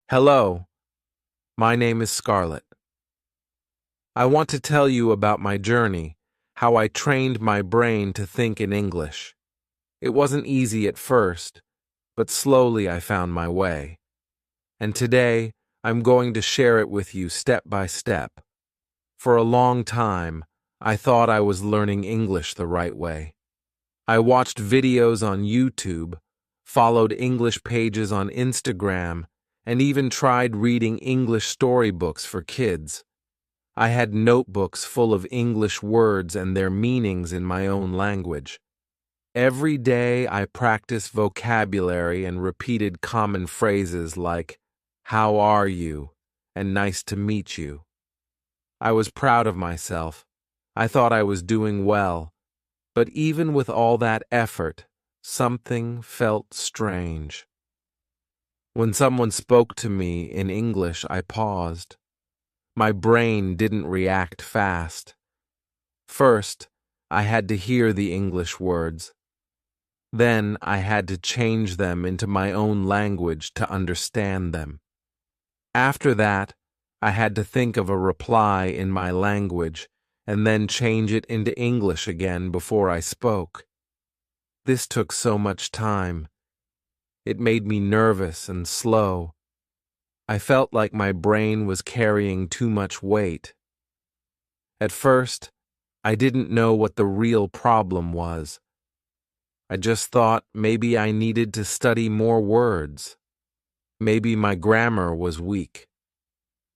Hello, my name is Scarlett. I want to tell you about my journey, how I trained my brain to think in English. It wasn't easy at first, but slowly I found my way. And today, I'm going to share it with you step by step. For a long time, I thought I was learning English the right way. I watched videos on YouTube, followed English pages on Instagram, and even tried reading English storybooks for kids. I had notebooks full of English words and their meanings in my own language. Every day I practiced vocabulary and repeated common phrases like, "How are you?" and "Nice to meet you." I was proud of myself. I thought I was doing well. But even with all that effort, something felt strange. When someone spoke to me in English, I paused. My brain didn't react fast. First, I had to hear the English words. Then I had to change them into my own language to understand them. After that, I had to think of a reply in my language and then change it into English again before I spoke. This took so much time. It made me nervous and slow. I felt like my brain was carrying too much weight. At first, I didn't know what the real problem was. I just thought maybe I needed to study more words. Maybe my grammar was weak.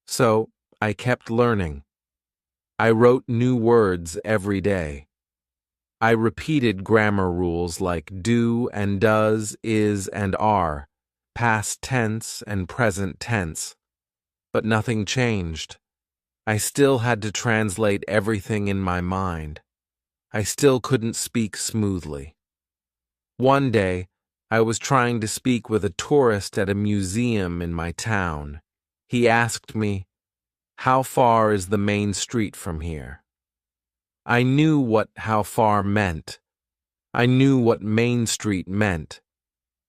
So I kept learning. I wrote new words every day. I repeated grammar rules like do and does, is and are, past tense and present tense. But nothing changed. I still had to translate everything in my mind. I still couldn't speak smoothly. One day, I was trying to speak with a tourist at a museum in my town. He asked me, "How far is the main street from here?" I knew what how far meant. I knew what Main Street meant.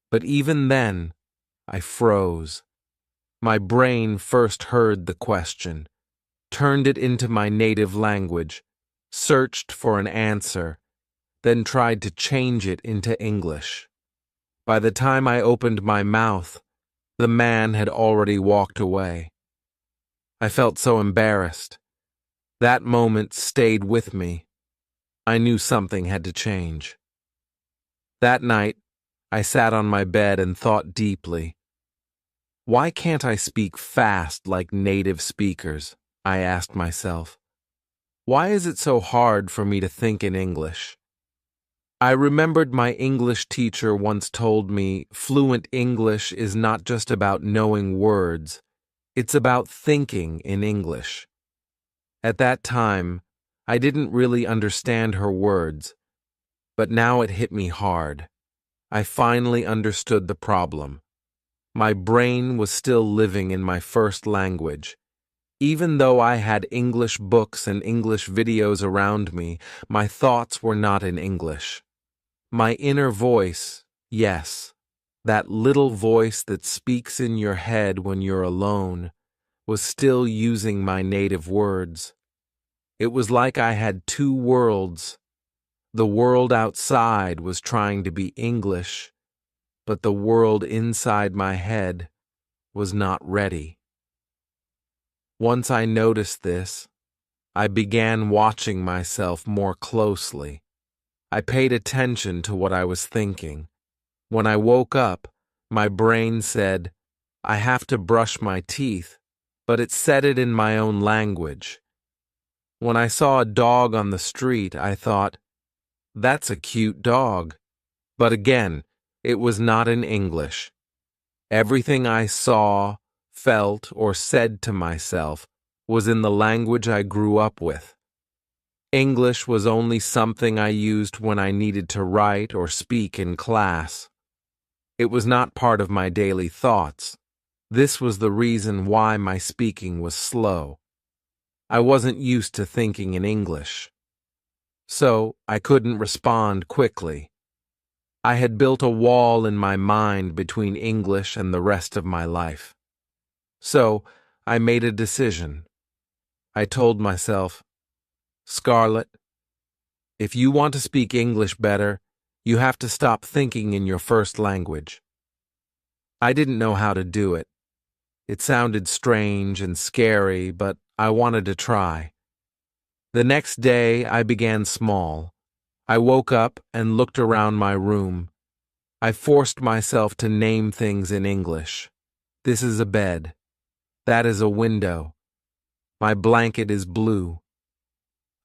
But even then, I froze. My brain first heard the question, turned it into my native language, searched for an answer, then tried to change it into English. By the time I opened my mouth, the man had already walked away. I felt so embarrassed. That moment stayed with me. I knew something had to change. That night, I sat on my bed and thought deeply. Why can't I speak fast like native speakers? I asked myself. Why is it so hard for me to think in English? I remembered my English teacher once told me fluent English is not just about knowing words, it's about thinking in English. At that time, I didn't really understand her words, but now it hit me hard. I finally understood the problem. My brain was still living in my first language. Even though I had English books and English videos around me, my thoughts were not in English. My inner voice, yes, that little voice that speaks in your head when you're alone, was still using my native words. It was like I had two worlds. The world outside was trying to be English, but the world inside my head was not ready. Once I noticed this, I began watching myself more closely. I paid attention to what I was thinking. When I woke up, my brain said, "I have to brush my teeth," but it said it in my own language. When I saw a dog on the street, I thought, "That's a cute dog." But again, it was not in English. Everything I saw, felt, or said to myself was in the language I grew up with. English was only something I used when I needed to write or speak in class. It was not part of my daily thoughts. This was the reason why my speaking was slow. I wasn't used to thinking in English. So I couldn't respond quickly. I had built a wall in my mind between English and the rest of my life. So I made a decision. I told myself, Scarlett, if you want to speak English better, you have to stop thinking in your first language. I didn't know how to do it. It sounded strange and scary, but I wanted to try. The next day, I began small. I woke up and looked around my room. I forced myself to name things in English. This is a bed. That is a window. My blanket is blue.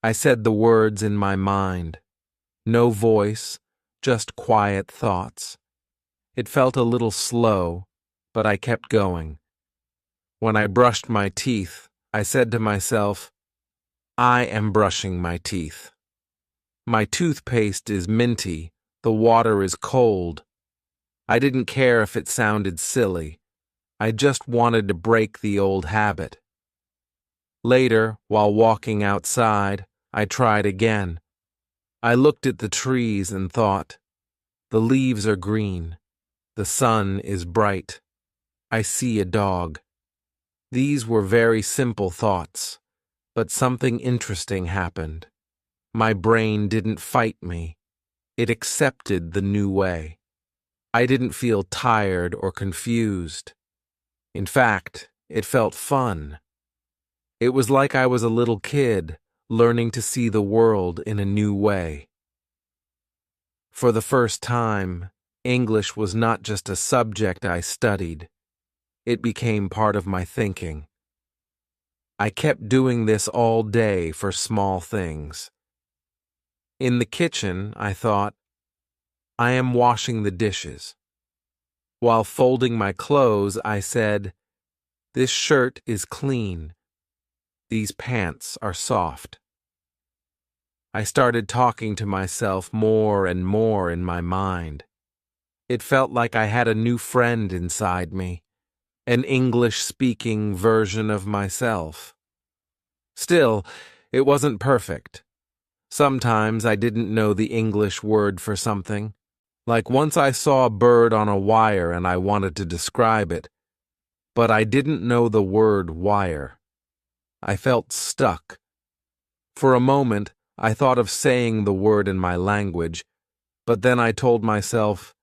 I said the words in my mind. No voice, just quiet thoughts. It felt a little slow, but I kept going. When I brushed my teeth, I said to myself, I am brushing my teeth. My toothpaste is minty, the water is cold. I didn't care if it sounded silly. I just wanted to break the old habit. Later, while walking outside, I tried again. I looked at the trees and thought, the leaves are green. The sun is bright. I see a dog. These were very simple thoughts, but something interesting happened. My brain didn't fight me. It accepted the new way. I didn't feel tired or confused. In fact, it felt fun. It was like I was a little kid learning to see the world in a new way. For the first time, English was not just a subject I studied. It became part of my thinking. I kept doing this all day for small things. In the kitchen, I thought, I am washing the dishes. While folding my clothes, I said, this shirt is clean. These pants are soft. I started talking to myself more and more in my mind. It felt like I had a new friend inside me, an English-speaking version of myself. Still, it wasn't perfect. Sometimes I didn't know the English word for something. Like once I saw a bird on a wire and I wanted to describe it, but I didn't know the word wire. I felt stuck. For a moment, I thought of saying the word in my language, but then I told myself,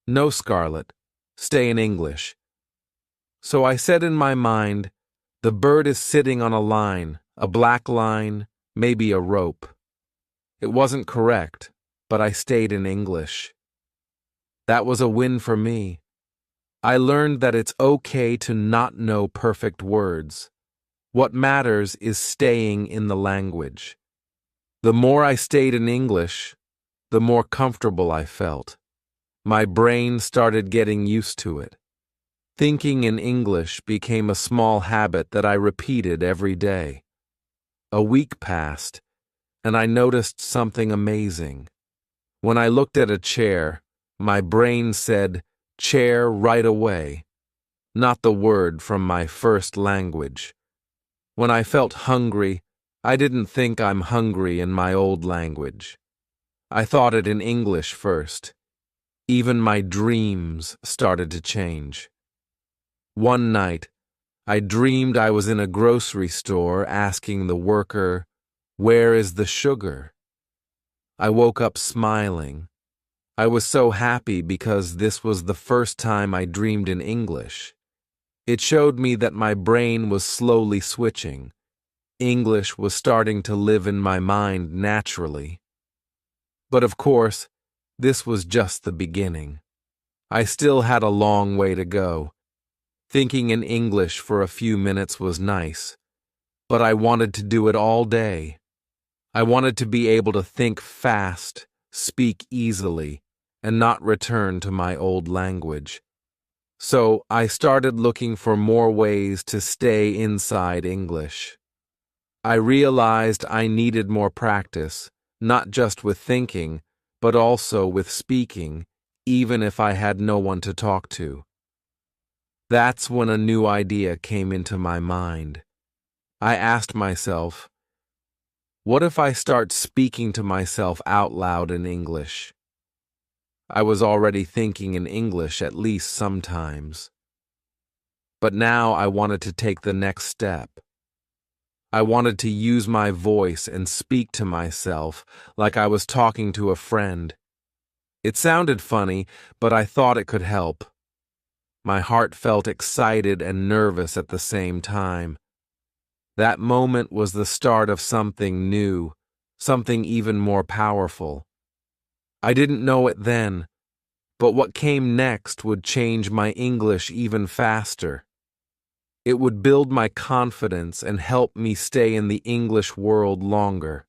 no, Scarlett, stay in English. So I said in my mind, the bird is sitting on a line, a black line, maybe a rope. It wasn't correct, but I stayed in English. That was a win for me. I learned that it's okay to not know perfect words. What matters is staying in the language. The more I stayed in English, the more comfortable I felt. My brain started getting used to it. Thinking in English became a small habit that I repeated every day. A week passed, and I noticed something amazing. When I looked at a chair, my brain said, chair right away, not the word from my first language. When I felt hungry, I didn't think I'm hungry in my old language. I thought it in English first. Even my dreams started to change. One night, I dreamed I was in a grocery store asking the worker, where is the sugar? I woke up smiling. I was so happy because this was the first time I dreamed in English. It showed me that my brain was slowly switching. English was starting to live in my mind naturally. But of course, this was just the beginning. I still had a long way to go. Thinking in English for a few minutes was nice, but I wanted to do it all day. I wanted to be able to think fast, speak easily, and not return to my old language. So I started looking for more ways to stay inside English. I realized I needed more practice, not just with thinking, but also with speaking, even if I had no one to talk to. That's when a new idea came into my mind. I asked myself, what if I start speaking to myself out loud in English? I was already thinking in English at least sometimes. But now I wanted to take the next step. I wanted to use my voice and speak to myself like I was talking to a friend. It sounded funny, but I thought it could help. My heart felt excited and nervous at the same time. That moment was the start of something new, something even more powerful. I didn't know it then, but what came next would change my English even faster. It would build my confidence and help me stay in the English world longer.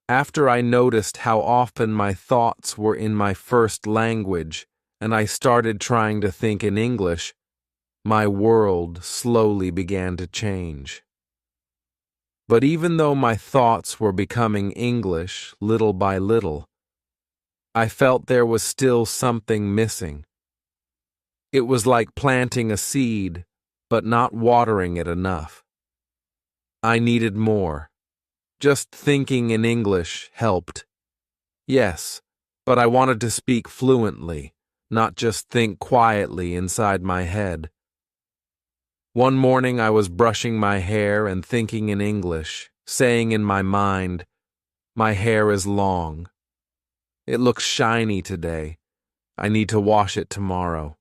After I noticed how often my thoughts were in my first language and I started trying to think in English, my world slowly began to change. But even though my thoughts were becoming English little by little, I felt there was still something missing. It was like planting a seed, but not watering it enough. I needed more. Just thinking in English helped. Yes, but I wanted to speak fluently, not just think quietly inside my head. One morning I was brushing my hair and thinking in English, saying in my mind, "My hair is long. It looks shiny today. I need to wash it tomorrow."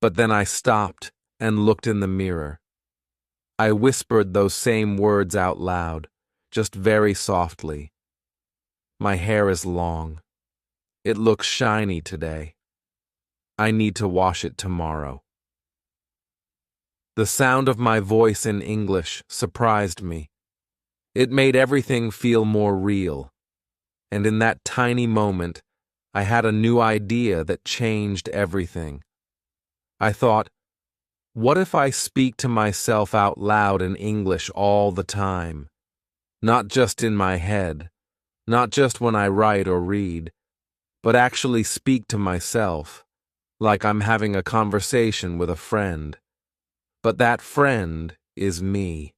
But then I stopped and looked in the mirror. I whispered those same words out loud, just very softly. "My hair is long. It looks shiny today. I need to wash it tomorrow." The sound of my voice in English surprised me. It made everything feel more real. And in that tiny moment, I had a new idea that changed everything. I thought, what if I speak to myself out loud in English all the time? Not just in my head, not just when I write or read, but actually speak to myself, like I'm having a conversation with a friend. But that friend is me.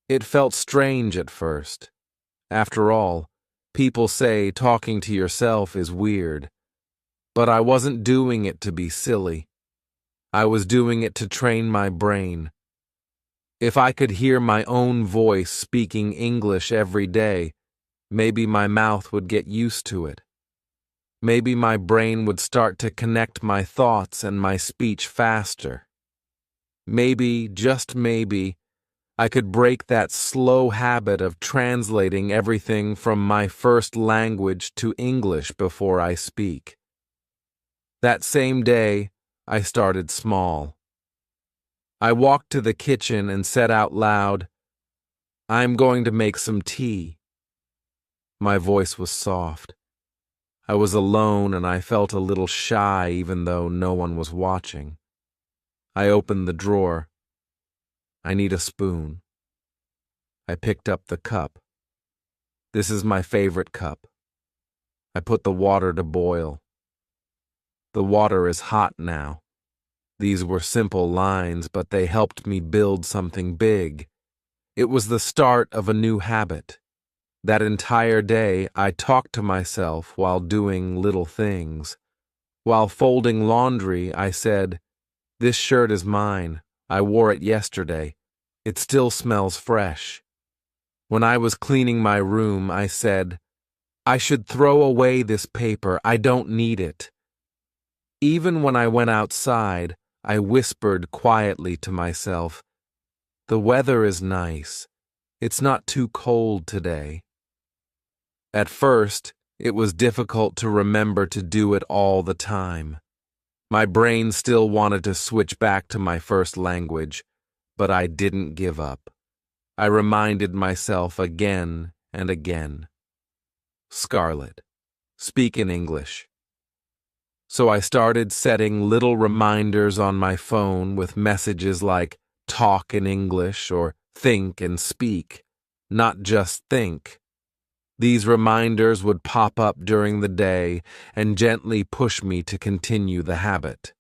It felt strange at first. After all, people say talking to yourself is weird. But I wasn't doing it to be silly. I was doing it to train my brain. If I could hear my own voice speaking English every day, maybe my mouth would get used to it. Maybe my brain would start to connect my thoughts and my speech faster. Maybe, just maybe, I could break that slow habit of translating everything from my first language to English before I speak. That same day, I started small. I walked to the kitchen and said out loud, "I'm going to make some tea." My voice was soft. I was alone and I felt a little shy even though no one was watching. I opened the drawer. "I need a spoon." I picked up the cup. This is my favorite cup. I put the water to boil. The water is hot now. These were simple lines, but they helped me build something big. It was the start of a new habit. That entire day, I talked to myself while doing little things. While folding laundry, I said, "This shirt is mine. I wore it yesterday. It still smells fresh." When I was cleaning my room, I said, "I should throw away this paper. I don't need it." Even when I went outside, I whispered quietly to myself, "The weather is nice. It's not too cold today." At first, it was difficult to remember to do it all the time. My brain still wanted to switch back to my first language, but I didn't give up. I reminded myself again and again. Scarlett, speak in English. So I started setting little reminders on my phone with messages like talk in English or think and speak, not just think. These reminders would pop up during the day and gently push me to continue the habit.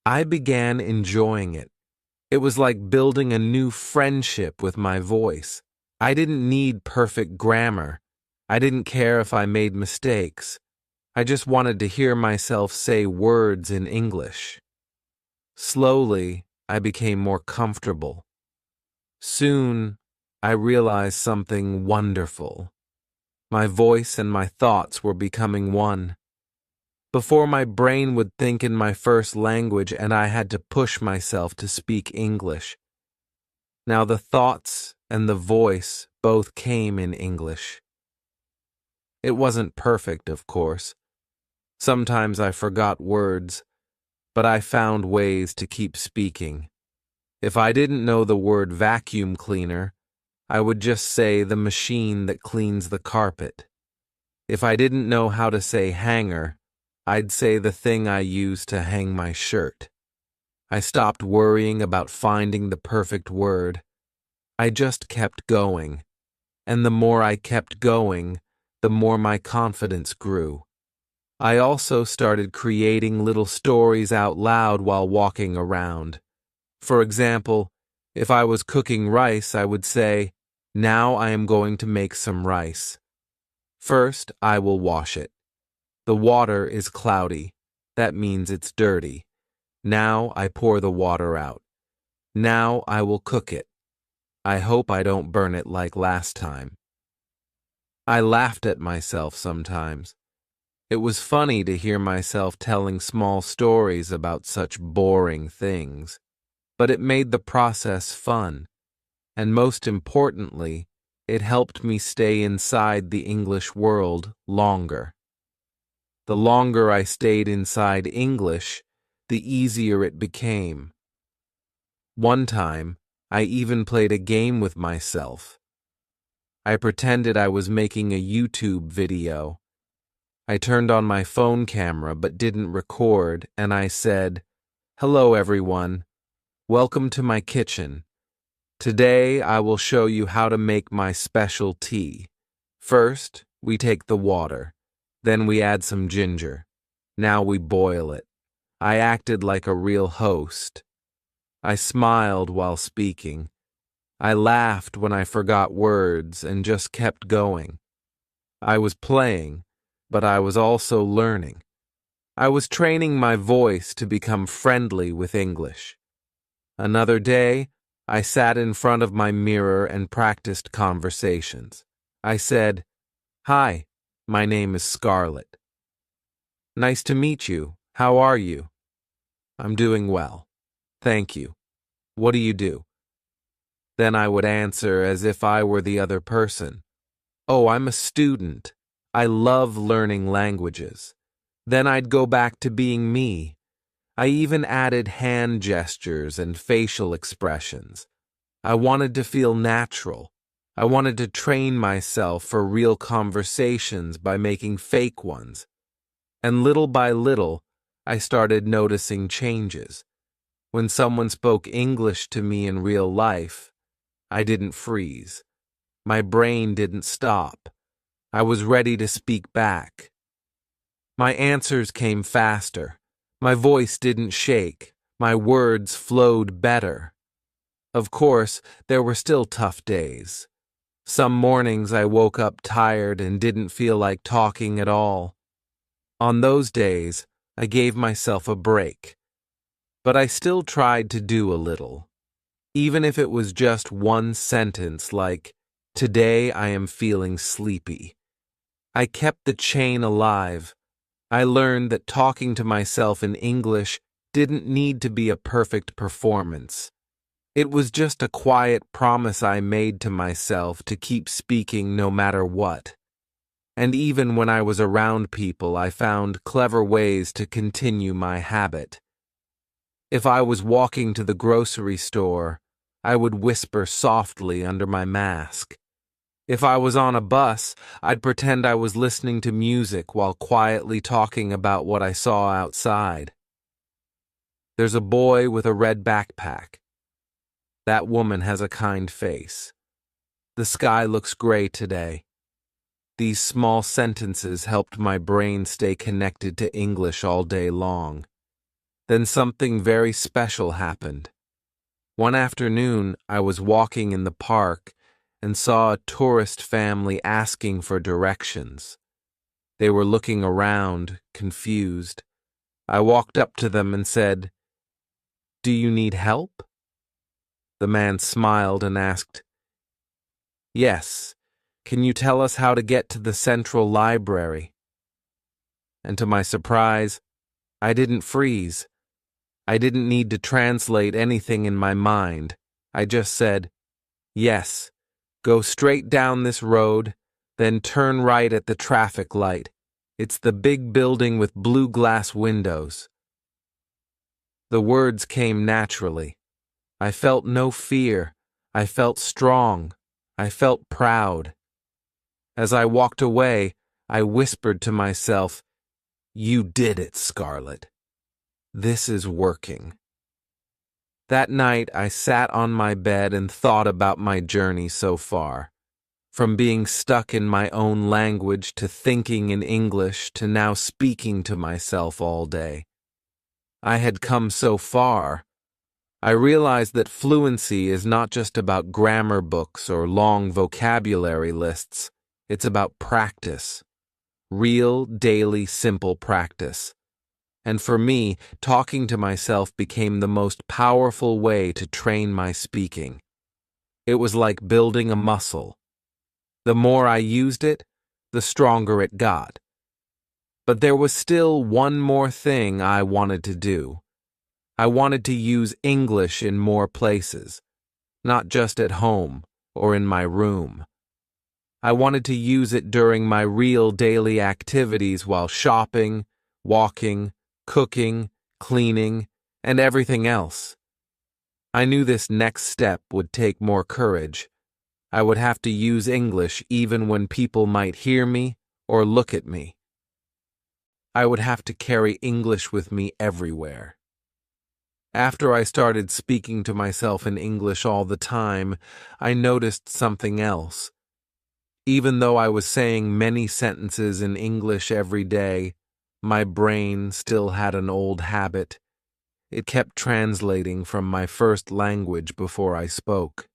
I began enjoying it. It was like building a new friendship with my voice. I didn't need perfect grammar. I didn't care if I made mistakes. I just wanted to hear myself say words in English. Slowly, I became more comfortable. Soon, I realized something wonderful. My voice and my thoughts were becoming one. Before, my brain would think in my first language and I had to push myself to speak English. Now the thoughts and the voice both came in English. It wasn't perfect, of course. Sometimes I forgot words, but I found ways to keep speaking. If I didn't know the word vacuum cleaner, I would just say the machine that cleans the carpet. If I didn't know how to say hanger, I'd say the thing I use to hang my shirt. I stopped worrying about finding the perfect word. I just kept going, and the more I kept going, the more my confidence grew. I also started creating little stories out loud while walking around. For example, if I was cooking rice, I would say, "Now I am going to make some rice. First, I will wash it. The water is cloudy. That means it's dirty. Now I pour the water out. Now I will cook it. I hope I don't burn it like last time." I laughed at myself sometimes. It was funny to hear myself telling small stories about such boring things, but it made the process fun, and most importantly, it helped me stay inside the English world longer. The longer I stayed inside English, the easier it became. One time, I even played a game with myself. I pretended I was making a YouTube video. I turned on my phone camera but didn't record, and I said, "Hello everyone, welcome to my kitchen. Today I will show you how to make my special tea. First, we take the water. Then we add some ginger. Now we boil it." I acted like a real host. I smiled while speaking. I laughed when I forgot words and just kept going. I was playing, but I was also learning. I was training my voice to become friendly with English. Another day, I sat in front of my mirror and practiced conversations. I said, "Hi, my name is Scarlett." "Nice to meet you. How are you?" "I'm doing well. Thank you. What do you do?" Then I would answer as if I were the other person. "Oh, I'm a student. I love learning languages." Then I'd go back to being me. I even added hand gestures and facial expressions. I wanted to feel natural. I wanted to train myself for real conversations by making fake ones. And little by little, I started noticing changes. When someone spoke English to me in real life, I didn't freeze. My brain didn't stop. I was ready to speak back. My answers came faster. My voice didn't shake. My words flowed better. Of course, there were still tough days. Some mornings I woke up tired and didn't feel like talking at all. On those days, I gave myself a break. But I still tried to do a little. Even if it was just one sentence like, "Today I am feeling sleepy." I kept the chain alive. I learned that talking to myself in English didn't need to be a perfect performance. It was just a quiet promise I made to myself to keep speaking no matter what. And even when I was around people, I found clever ways to continue my habit. If I was walking to the grocery store, I would whisper softly under my mask. If I was on a bus, I'd pretend I was listening to music while quietly talking about what I saw outside. There's a boy with a red backpack. That woman has a kind face. The sky looks gray today. These small sentences helped my brain stay connected to English all day long. Then something very special happened. One afternoon, I was walking in the park and saw a tourist family asking for directions. They were looking around, confused. I walked up to them and said, Do you need help? The man smiled and asked, Yes. Can you tell us how to get to the central library? And to my surprise, I didn't freeze. I didn't need to translate anything in my mind. I just said, Yes. Go straight down this road, then turn right at the traffic light. It's the big building with blue glass windows. The words came naturally. I felt no fear. I felt strong. I felt proud. As I walked away, I whispered to myself, You did it, Scarlett. This is working. That night, I sat on my bed and thought about my journey so far. From being stuck in my own language to thinking in English to now speaking to myself all day. I had come so far. I realized that fluency is not just about grammar books or long vocabulary lists. It's about practice. Real, daily, simple practice. And for me, talking to myself became the most powerful way to train my speaking. It was like building a muscle. The more I used it, the stronger it got. But there was still one more thing I wanted to do. I wanted to use English in more places, not just at home or in my room. I wanted to use it during my real daily activities while shopping, walking, cooking, cleaning, and everything else. I knew this next step would take more courage. I would have to use English even when people might hear me or look at me. I would have to carry English with me everywhere. After I started speaking to myself in English all the time, I noticed something else. Even though I was saying many sentences in English every day, my brain still had an old habit. It kept translating from my first language before I spoke.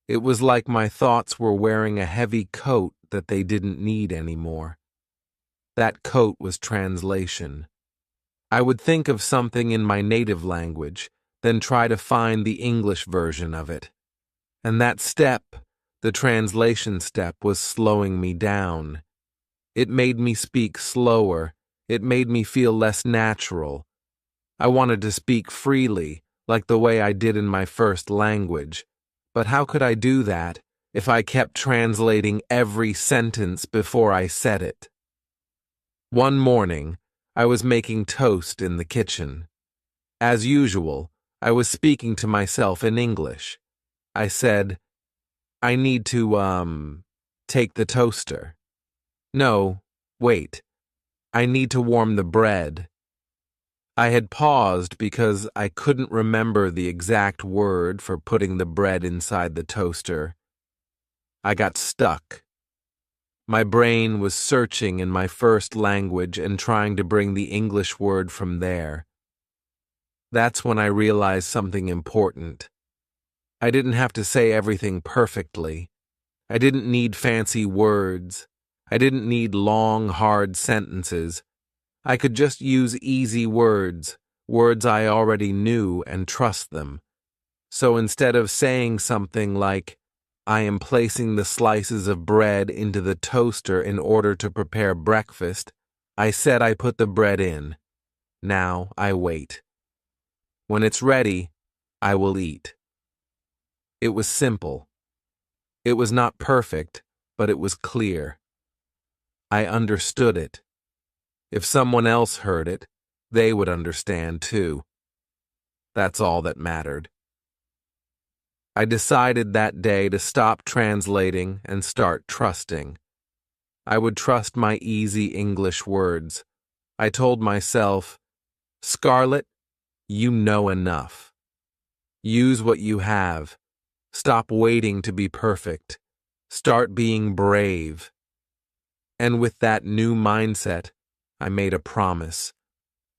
It was like my thoughts were wearing a heavy coat that they didn't need anymore. That coat was translation. I would think of something in my native language, then try to find the English version of it. And that step, the translation step, was slowing me down. It made me speak slower. It made me feel less natural. I wanted to speak freely, like the way I did in my first language. But how could I do that if I kept translating every sentence before I said it? One morning, I was making toast in the kitchen. As usual, I was speaking to myself in English. I said, I need to, take the toaster. No, wait. I need to warm the bread. I had paused because I couldn't remember the exact word for putting the bread inside the toaster. I got stuck. My brain was searching in my first language and trying to bring the English word from there. That's when I realized something important. I didn't have to say everything perfectly. I didn't need fancy words. I didn't need long, hard sentences. I could just use easy words, words I already knew, and trust them. So instead of saying something like, I am placing the slices of bread into the toaster in order to prepare breakfast, I said I put the bread in. Now I wait. When it's ready, I will eat. It was simple. It was not perfect, but it was clear. I understood it. If someone else heard it, they would understand too. That's all that mattered. I decided that day to stop translating and start trusting. I would trust my easy English words. I told myself, Scarlett, you know enough. Use what you have. Stop waiting to be perfect. Start being brave. And with that new mindset, I made a promise.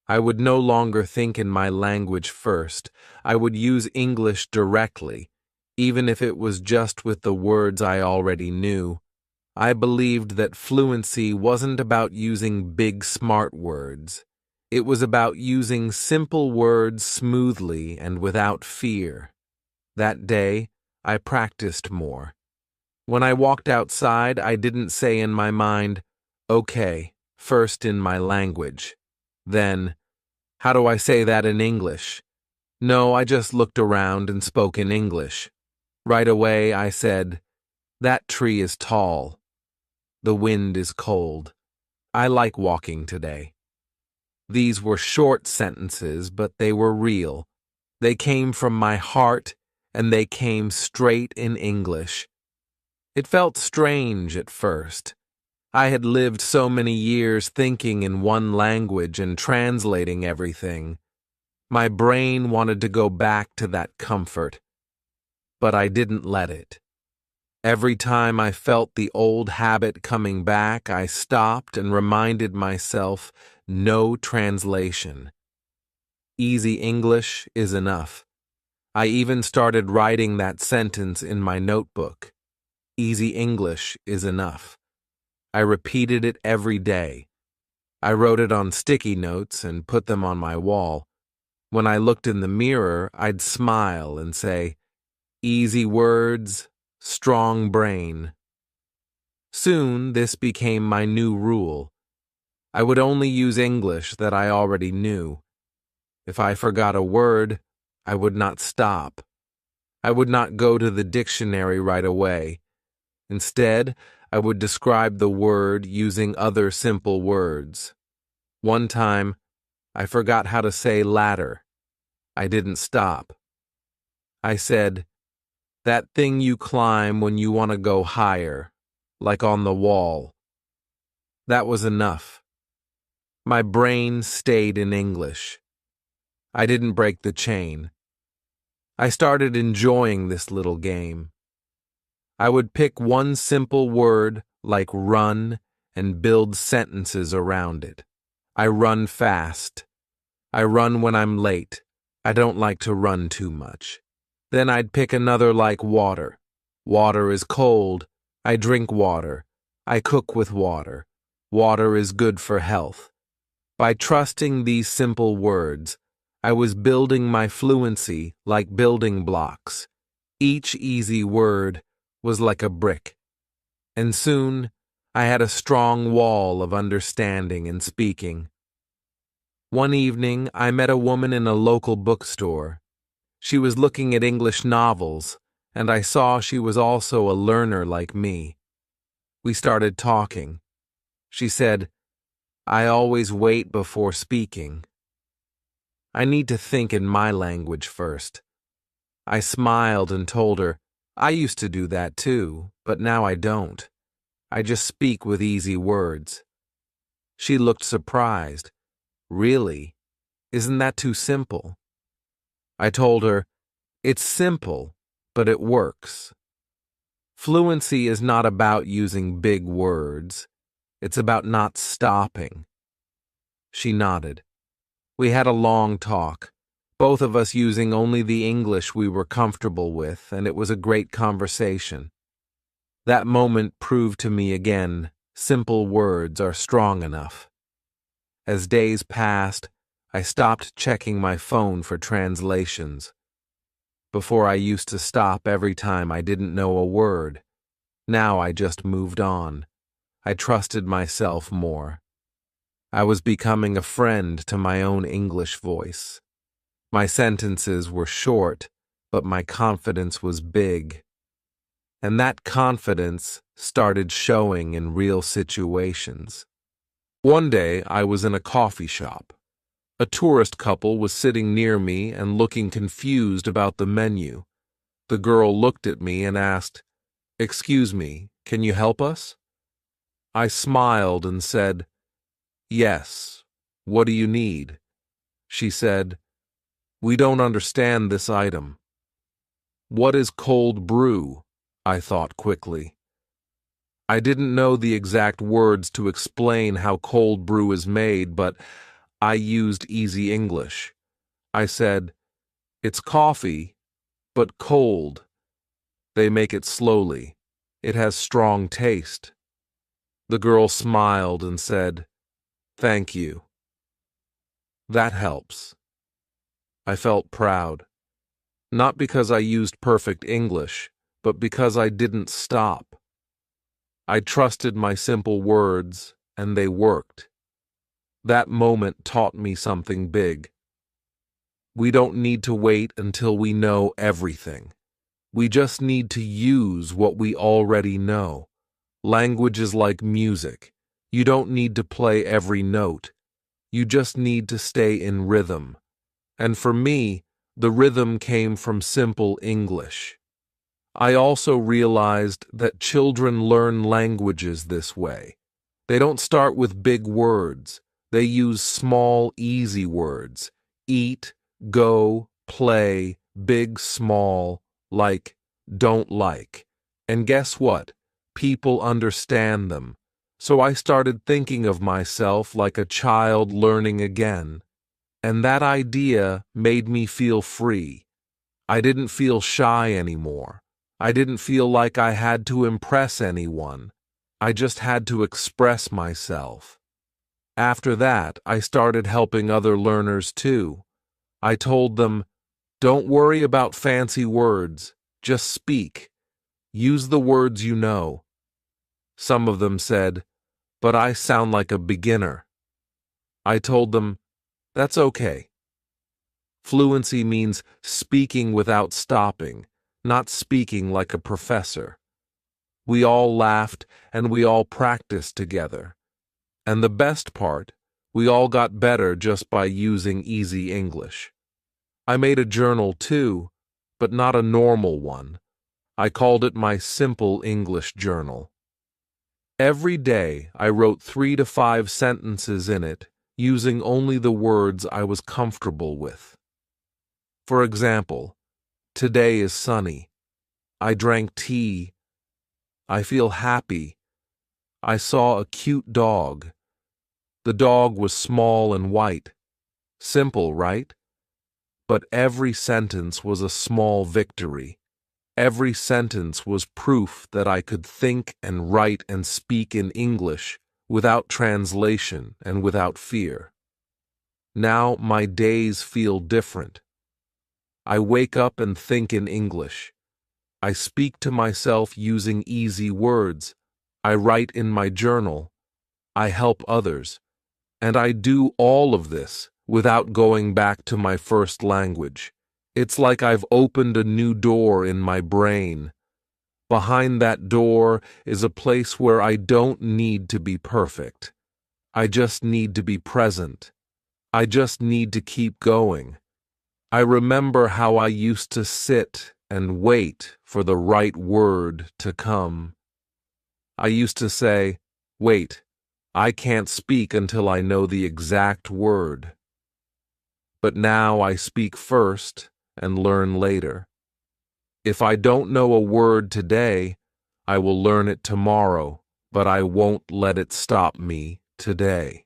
I would no longer think in my language first. I would use English directly, even if it was just with the words I already knew. I believed that fluency wasn't about using big, smart words. It was about using simple words smoothly and without fear. That day, I practiced more. When I walked outside, I didn't say in my mind, "Okay," first in my language. Then, "How do I say that in English?" No, I just looked around and spoke in English. Right away, I said, "That tree is tall. The wind is cold. I like walking today." These were short sentences, but they were real. They came from my heart, and they came straight in English. It felt strange at first. I had lived so many years thinking in one language and translating everything. My brain wanted to go back to that comfort, but I didn't let it. Every time I felt the old habit coming back, I stopped and reminded myself, no translation. Easy English is enough. I even started writing that sentence in my notebook. Easy English is enough. I repeated it every day. I wrote it on sticky notes and put them on my wall. When I looked in the mirror, I'd smile and say, "Easy words, strong brain." Soon, this became my new rule. I would only use English that I already knew. If I forgot a word, I would not stop. I would not go to the dictionary right away. Instead, I would describe the word using other simple words. One time, I forgot how to say ladder. I didn't stop. I said, "That thing you climb when you want to go higher, like on the wall." That was enough. My brain stayed in English. I didn't break the chain. I started enjoying this little game. I would pick one simple word, like run, and build sentences around it. I run fast. I run when I'm late. I don't like to run too much. Then I'd pick another like water. Water is cold. I drink water. I cook with water. Water is good for health. By trusting these simple words, I was building my fluency like building blocks. Each easy word was like a brick. And soon, I had a strong wall of understanding and speaking. One evening, I met a woman in a local bookstore. She was looking at English novels, and I saw she was also a learner like me. We started talking. She said, "I always wait before speaking. I need to think in my language first." I smiled and told her, "I used to do that too, but now I don't. I just speak with easy words." She looked surprised. "Really? Isn't that too simple?" I told her, "It's simple, but it works." Fluency is not about using big words. It's about not stopping. She nodded. We had a long talk, both of us using only the English we were comfortable with, and it was a great conversation. That moment proved to me again, simple words are strong enough. As days passed, I stopped checking my phone for translations. Before I used to stop every time I didn't know a word. Now I just moved on. I trusted myself more. I was becoming a friend to my own English voice. My sentences were short, but my confidence was big. And that confidence started showing in real situations. One day I was in a coffee shop. A tourist couple was sitting near me and looking confused about the menu. The girl looked at me and asked, "Excuse me, can you help us?" I smiled and said, "Yes. What do you need?" She said, "We don't understand this item." "What is cold brew?" I thought quickly. I didn't know the exact words to explain how cold brew is made, but I used easy English. I said, "It's coffee, but cold. They make it slowly. It has strong taste." The girl smiled and said, "Thank you." That helps. I felt proud. Not because I used perfect English, but because I didn't stop. I trusted my simple words, and they worked. That moment taught me something big. We don't need to wait until we know everything. We just need to use what we already know. Language is like music. You don't need to play every note. You just need to stay in rhythm. And for me, the rhythm came from simple English. I also realized that children learn languages this way. They don't start with big words. They use small, easy words. Eat, go, play, big, small, like, don't like. And guess what? People understand them. So I started thinking of myself like a child learning again. And that idea made me feel free. I didn't feel shy anymore. I didn't feel like I had to impress anyone. I just had to express myself. After that, I started helping other learners too. I told them, don't worry about fancy words, just speak. Use the words you know. Some of them said, but I sound like a beginner. I told them, that's okay. Fluency means speaking without stopping, not speaking like a professor. We all laughed and we all practiced together. And the best part, we all got better just by using easy English. I made a journal too, but not a normal one. I called it my Simple English Journal. Every day I wrote 3 to 5 sentences in it, using only the words I was comfortable with. For example, today is sunny. I drank tea. I feel happy. I saw a cute dog. The dog was small and white. Simple, right? But every sentence was a small victory. Every sentence was proof that I could think and write and speak in English without translation and without fear. Now my days feel different. I wake up and think in English. I speak to myself using easy words. I write in my journal. I help others. And I do all of this without going back to my first language. It's like I've opened a new door in my brain. Behind that door is a place where I don't need to be perfect. I just need to be present. I just need to keep going. I remember how I used to sit and wait for the right word to come. I used to say, wait, I can't speak until I know the exact word. But now I speak first and learn later. If I don't know a word today, I will learn it tomorrow, but I won't let it stop me today.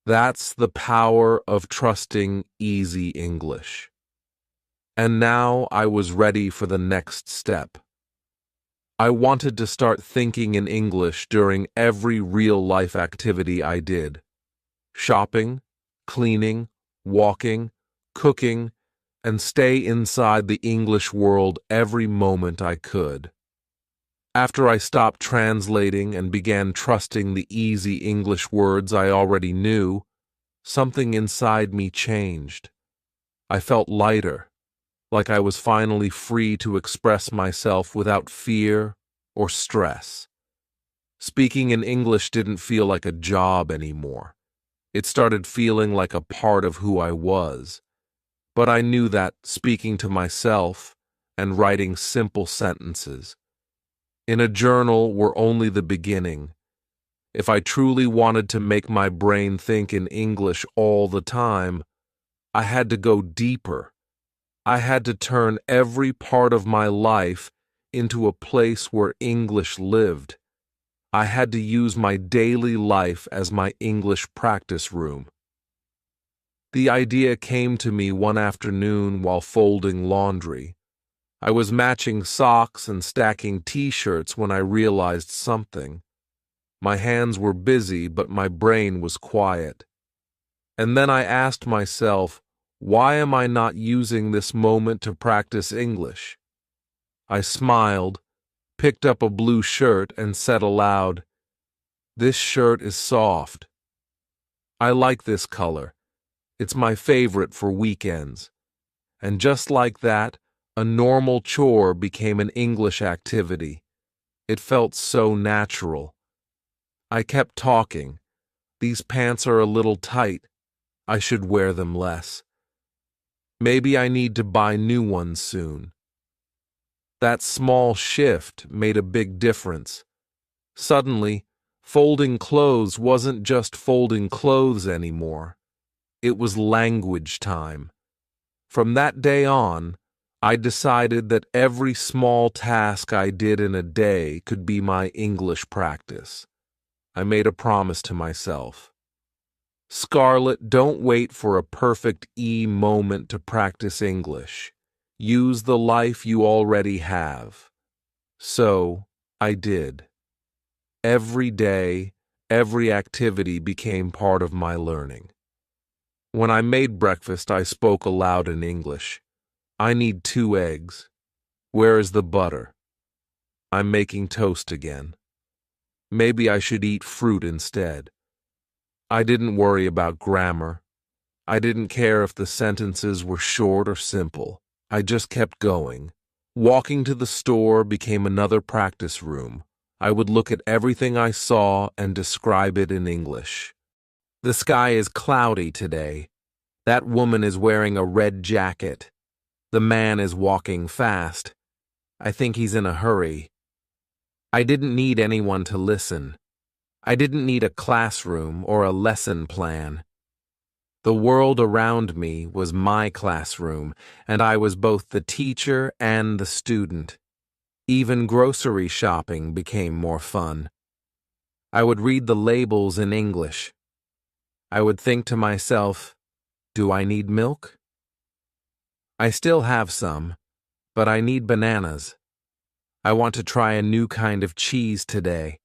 That's the power of trusting easy English. And now I was ready for the next step. I wanted to start thinking in English during every real-life activity I did. Shopping, cleaning, walking, cooking, and stay inside the English world every moment I could. After I stopped translating and began trusting the easy English words I already knew, something inside me changed. I felt lighter, like I was finally free to express myself without fear or stress. Speaking in English didn't feel like a job anymore. It started feeling like a part of who I was. But I knew that speaking to myself and writing simple sentences in a journal were only the beginning. If I truly wanted to make my brain think in English all the time, I had to go deeper. I had to turn every part of my life into a place where English lived. I had to use my daily life as my English practice room. The idea came to me one afternoon while folding laundry. I was matching socks and stacking t-shirts when I realized something. My hands were busy, but my brain was quiet. And then I asked myself, why am I not using this moment to practice English? I smiled, picked up a blue shirt, and said aloud, "This shirt is soft. I like this color. It's my favorite for weekends." And just like that, a normal chore became an English activity. It felt so natural. I kept talking. "These pants are a little tight. I should wear them less. Maybe I need to buy new ones soon." That small shift made a big difference. Suddenly, folding clothes wasn't just folding clothes anymore. It was language time. From that day on, I decided that every small task I did in a day could be my English practice. I made a promise to myself. "Scarlett, don't wait for a perfect moment to practice English. Use the life you already have." So, I did. Every day, every activity became part of my learning. When I made breakfast, I spoke aloud in English. "I need 2 eggs. Where is the butter? I'm making toast again. Maybe I should eat fruit instead." I didn't worry about grammar. I didn't care if the sentences were short or simple. I just kept going. Walking to the store became another practice room. I would look at everything I saw and describe it in English. "The sky is cloudy today. That woman is wearing a red jacket. The man is walking fast. I think he's in a hurry." I didn't need anyone to listen. I didn't need a classroom or a lesson plan. The world around me was my classroom, and I was both the teacher and the student. Even grocery shopping became more fun. I would read the labels in English. I would think to myself, "Do I need milk? I still have some, but I need bananas. I want to try a new kind of cheese today."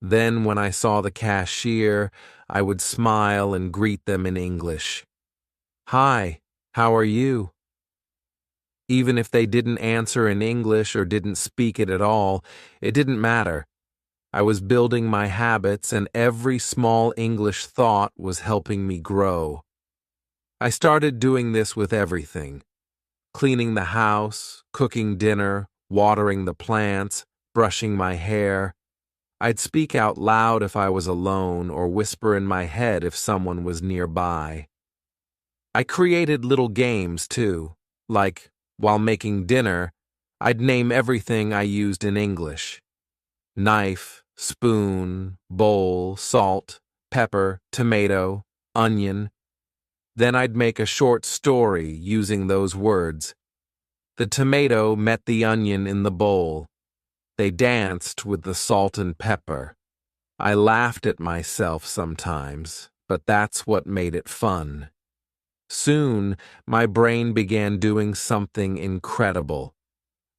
Then when I saw the cashier, I would smile and greet them in English. "Hi, how are you?" Even if they didn't answer in English or didn't speak it at all, it didn't matter. I was building my habits, and every small English thought was helping me grow. I started doing this with everything: cleaning the house, cooking dinner, watering the plants, brushing my hair. I'd speak out loud if I was alone or whisper in my head if someone was nearby. I created little games, too, like, while making dinner, I'd name everything I used in English: knife, spoon, bowl, salt, pepper, tomato, onion. Then I'd make a short story using those words. The tomato met the onion in the bowl. They danced with the salt and pepper. I laughed at myself sometimes, but that's what made it fun. Soon, my brain began doing something incredible.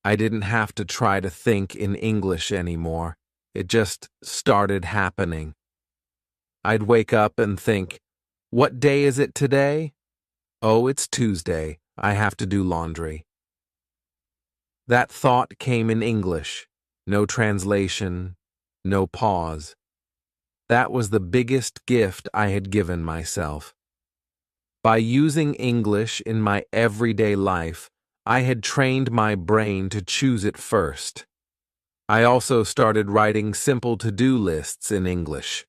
I didn't have to try to think in English anymore. It just started happening. I'd wake up and think, "What day is it today? Oh, it's Tuesday. I have to do laundry." That thought came in English. No translation, no pause. That was the biggest gift I had given myself. By using English in my everyday life, I had trained my brain to choose it first. I also started writing simple to-do lists in English.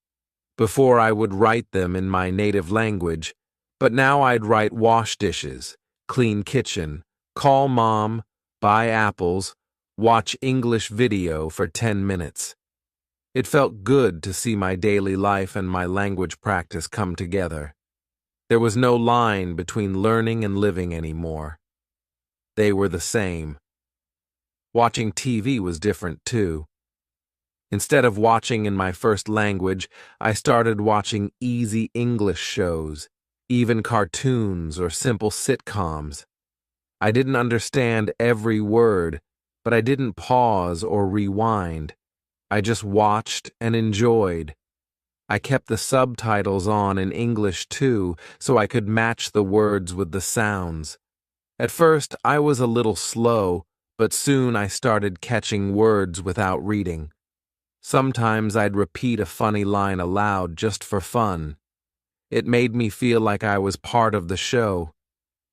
Before I would write them in my native language, but now I'd write wash dishes, clean kitchen, call mom, buy apples, watch English video for 10 minutes. It felt good to see my daily life and my language practice come together. There was no line between learning and living anymore. They were the same. Watching TV was different too. Instead of watching in my first language, I started watching easy English shows, even cartoons or simple sitcoms. I didn't understand every word, but I didn't pause or rewind. I just watched and enjoyed. I kept the subtitles on in English too, so I could match the words with the sounds. At first, I was a little slow, but soon I started catching words without reading. Sometimes I'd repeat a funny line aloud just for fun. It made me feel like I was part of the show.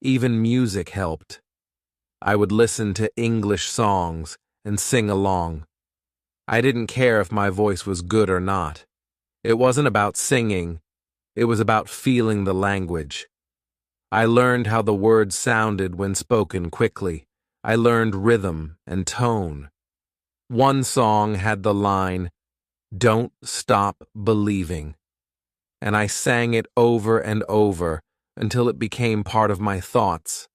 Even music helped. I would listen to English songs and sing along. I didn't care if my voice was good or not. It wasn't about singing, it was about feeling the language. I learned how the words sounded when spoken quickly. I learned rhythm and tone. One song had the line, "Don't stop believing," and I sang it over and over until it became part of my thoughts.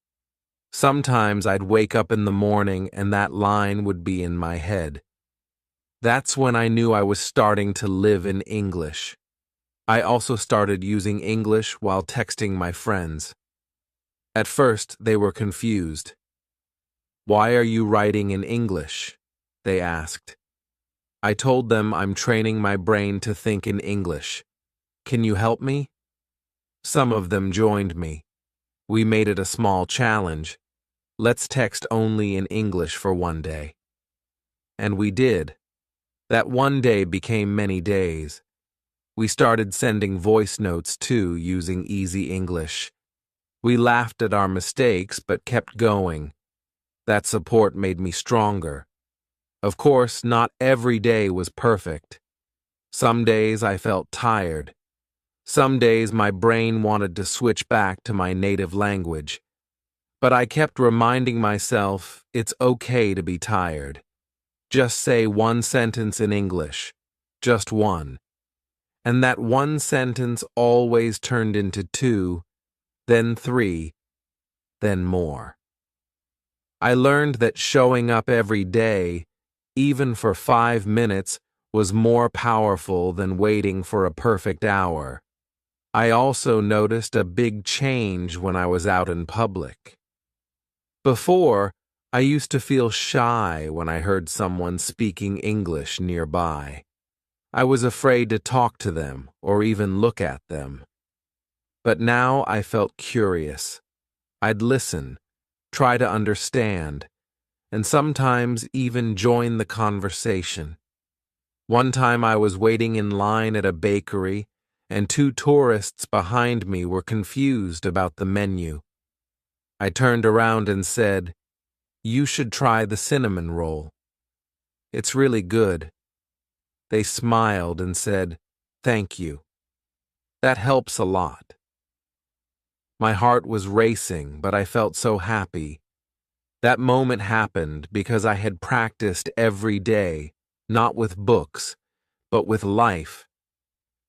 Sometimes I'd wake up in the morning and that line would be in my head. That's when I knew I was starting to live in English. I also started using English while texting my friends. At first, they were confused. "Why are you writing in English?" they asked. I told them I'm training my brain to think in English. "Can you help me?" Some of them joined me. We made it a small challenge. Let's text only in English for one day. And we did. That one day became many days. We started sending voice notes too, using easy English. We laughed at our mistakes but kept going. That support made me stronger. Of course, not every day was perfect. Some days I felt tired. Some days my brain wanted to switch back to my native language. But I kept reminding myself it's okay to be tired. Just say one sentence in English. Just one. And that one sentence always turned into two, then three, then more. I learned that showing up every day, even for 5 minutes, was more powerful than waiting for a perfect hour. I also noticed a big change when I was out in public. Before, I used to feel shy when I heard someone speaking English nearby. I was afraid to talk to them or even look at them. But now I felt curious. I'd listen, try to understand, and sometimes even join the conversation. One time I was waiting in line at a bakery, and 2 tourists behind me were confused about the menu. I turned around and said, "You should try the cinnamon roll. It's really good." They smiled and said, "Thank you." That helps a lot. My heart was racing, but I felt so happy. That moment happened because I had practiced every day, not with books, but with life.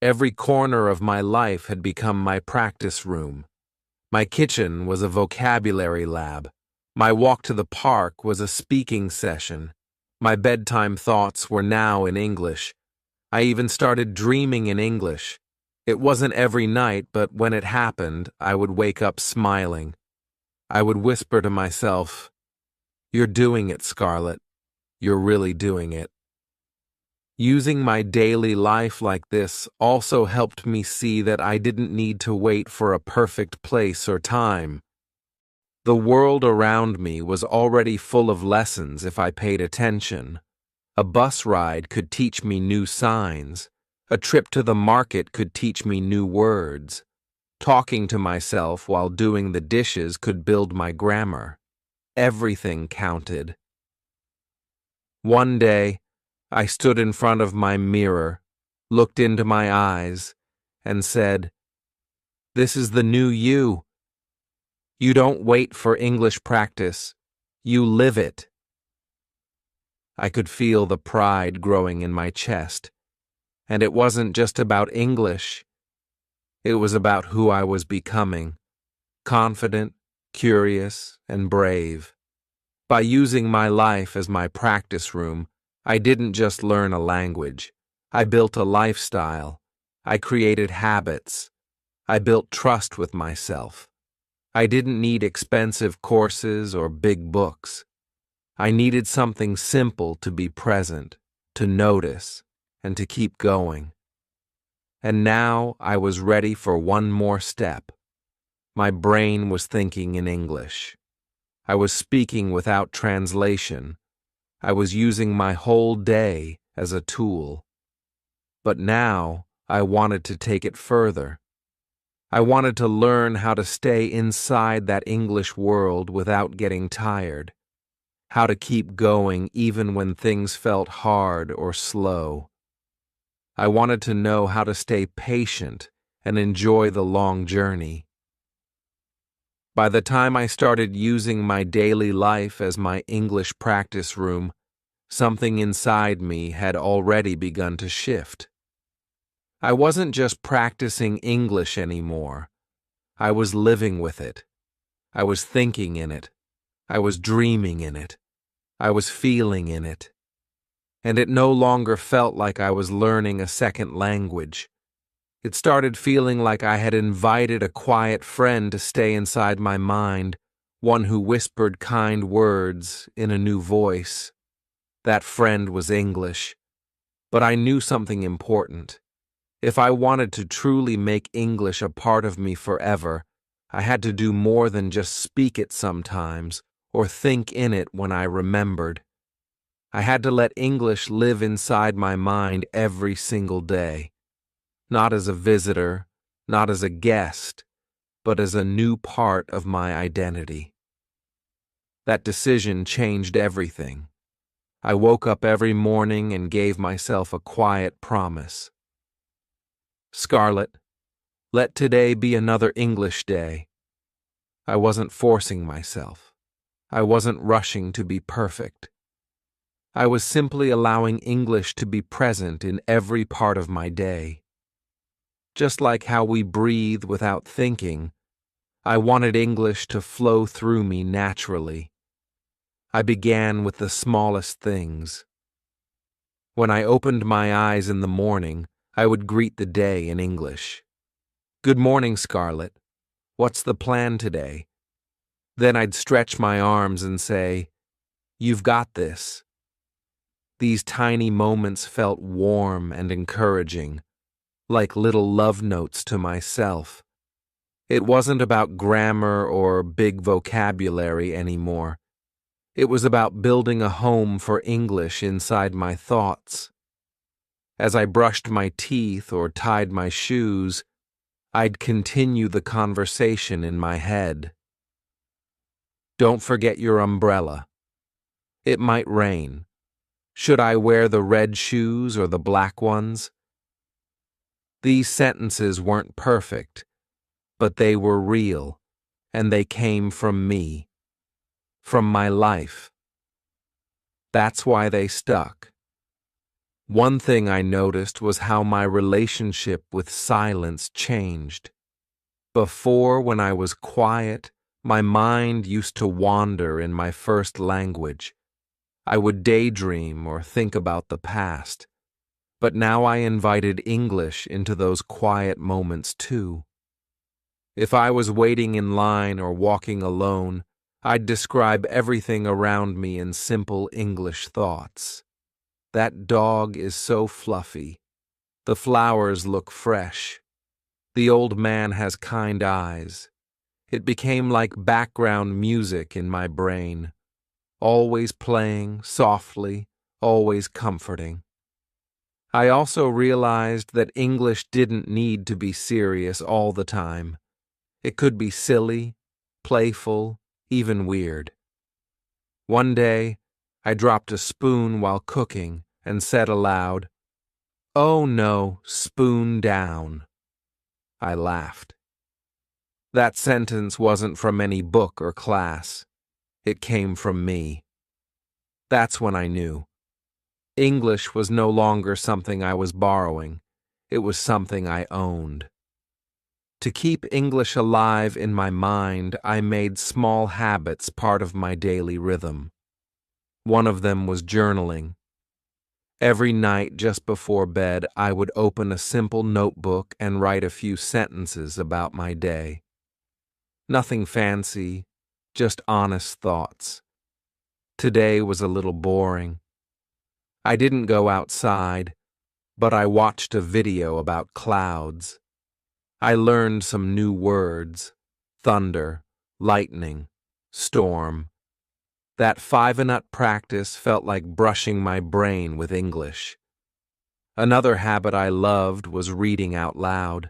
Every corner of my life had become my practice room. My kitchen was a vocabulary lab. My walk to the park was a speaking session. My bedtime thoughts were now in English. I even started dreaming in English. It wasn't every night, but when it happened, I would wake up smiling. I would whisper to myself, "You're doing it, Scarlett. You're really doing it." Using my daily life like this also helped me see that I didn't need to wait for a perfect place or time. The world around me was already full of lessons if I paid attention. A bus ride could teach me new signs. A trip to the market could teach me new words. Talking to myself while doing the dishes could build my grammar. Everything counted. One day, I stood in front of my mirror, looked into my eyes, and said, "This is the new you. You don't wait for English practice. You live it." I could feel the pride growing in my chest. And it wasn't just about English. It was about who I was becoming. Confident, curious, and brave. By using my life as my practice room, I didn't just learn a language. I built a lifestyle. I created habits. I built trust with myself. I didn't need expensive courses or big books. I needed something simple to be present, to notice, and to keep going. And now I was ready for one more step. My brain was thinking in English. I was speaking without translation. I was using my whole day as a tool. But now I wanted to take it further. I wanted to learn how to stay inside that English world without getting tired, how to keep going even when things felt hard or slow. I wanted to know how to stay patient and enjoy the long journey. By the time I started using my daily life as my English practice room, something inside me had already begun to shift. I wasn't just practicing English anymore. I was living with it. I was thinking in it. I was dreaming in it. I was feeling in it. And it no longer felt like I was learning a second language. It started feeling like I had invited a quiet friend to stay inside my mind, one who whispered kind words in a new voice. That friend was English. But I knew something important. If I wanted to truly make English a part of me forever, I had to do more than just speak it sometimes or think in it when I remembered. I had to let English live inside my mind every single day, not as a visitor, not as a guest, but as a new part of my identity. That decision changed everything. I woke up every morning and gave myself a quiet promise. Scarlett, let today be another English day. I wasn't forcing myself. I wasn't rushing to be perfect. I was simply allowing English to be present in every part of my day. Just like how we breathe without thinking, I wanted English to flow through me naturally. I began with the smallest things. When I opened my eyes in the morning, I would greet the day in English. Good morning, Scarlett. What's the plan today? Then I'd stretch my arms and say, You've got this. These tiny moments felt warm and encouraging, like little love notes to myself. It wasn't about grammar or big vocabulary anymore. It was about building a home for English inside my thoughts. As I brushed my teeth or tied my shoes, I'd continue the conversation in my head. Don't forget your umbrella. It might rain. Should I wear the red shoes or the black ones? These sentences weren't perfect, but they were real, and they came from me, from my life. That's why they stuck. One thing I noticed was how my relationship with silence changed. Before, when I was quiet, my mind used to wander in my first language. I would daydream or think about the past. But now I invited English into those quiet moments too. If I was waiting in line or walking alone, I'd describe everything around me in simple English thoughts. That dog is so fluffy. The flowers look fresh. The old man has kind eyes. It became like background music in my brain, always playing softly, always comforting. I also realized that English didn't need to be serious all the time. It could be silly, playful, even weird. One day, I dropped a spoon while cooking and said aloud, "Oh no, spoon down." I laughed. That sentence wasn't from any book or class. It came from me. That's when I knew. English was no longer something I was borrowing. It was something I owned. To keep English alive in my mind, I made small habits part of my daily rhythm. One of them was journaling. Every night just before bed, I would open a simple notebook and write a few sentences about my day. Nothing fancy, just honest thoughts. Today was a little boring. I didn't go outside. but I watched a video about clouds. I learned some new words: thunder, lightning, storm. That 5-and-up practice felt like brushing my brain with English. Another habit I loved was reading out loud.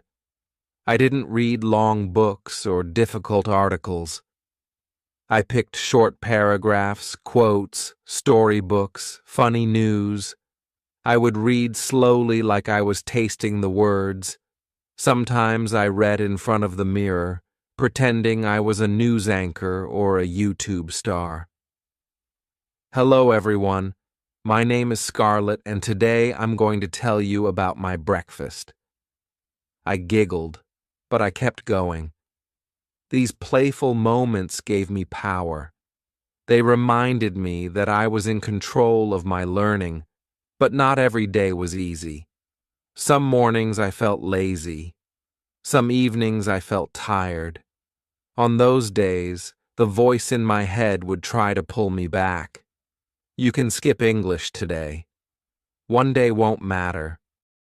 I didn't read long books or difficult articles. I picked short paragraphs, quotes, storybooks, funny news. I would read slowly like I was tasting the words. Sometimes I read in front of the mirror, pretending I was a news anchor or a YouTube star. Hello, everyone. My name is Scarlett, and today I'm going to tell you about my breakfast. I giggled, but I kept going. These playful moments gave me power. They reminded me that I was in control of my learning, but not every day was easy. Some mornings I felt lazy. Some evenings I felt tired. On those days, the voice in my head would try to pull me back. You can skip English today. One day won't matter.